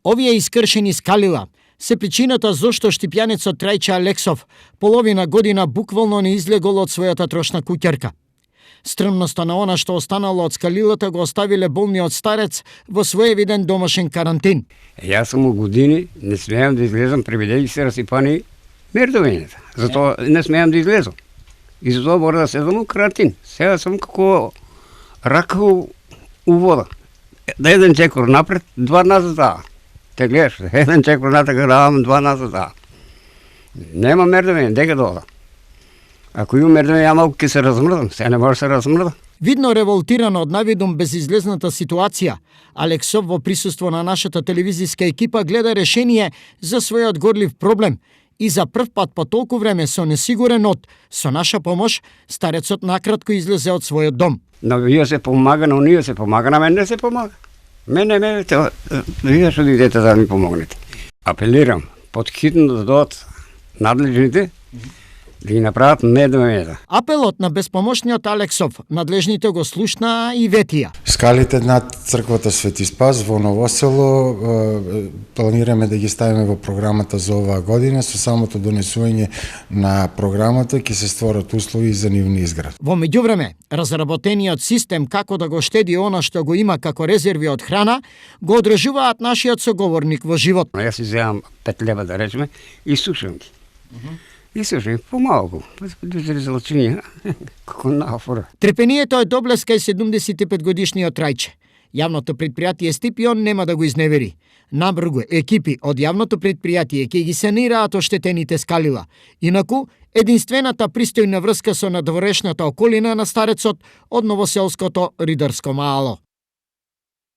Овие искршени скалила се причината зошто штипјанецот Трајче Алексов половина година буквално не излегол од својата трошна куќерка. Стрмноста на она што останало од скалилата го оставиле болниот старец во своевиден домашен карантин. Јас сум у години, не смеам да излезам пребедејќи се расипани мердовињата. Затоа не смеам да излезам. И затоа мора да седам у карантин. Сега сум како рака у вода. Да еден чекор напред, два назад. Те гледаш, еден чекор натака давам, два назад. Нема мердовиња, дека да ода. Ако има мердовиња, малку ќе се размрдам. Сега не може да се размрда. Видно револтиран од навидум безизлезната ситуација, Алексов во присуство на нашата телевизиска екипа гледа решение за својот горлив проблем и за прв пат по толку време со несигурен од, со наша помош, старецот накратко излезе од својот дом. На вие се помага, на оние се помага, на мен не се помага. Мене, вие што дидете да ми помогнете. Апелирам, подхитно да додат надлежните, да ги направат медовињата. Апелот на безпомошниот Алексов надлежните го слушнаа и ветија. Скалите над црквата Свети Спас во Ново село планираме да ги ставиме во програмата за оваа година. Со самото донесување на програмата ќе се створат услови за нивни изград. Во меѓувреме, разработениот систем како да го штеди она што го има како резерви од храна, го одржуваат нашиот соговорник во живот. Јас си земам 5 лева да речеме и сушам ги. И слушай, помалку, резалчиња, како нафора. Трепението е доблес кај 75 годишниот Трајче. Јавното предпријатие Стипион нема да го изневери. Набргу екипи од јавното предпријатие ќе ги санираат оштетените скалила. Инаку, единствената пристојна врска со надворешната околина на старецот од новоселското Ридарско маало.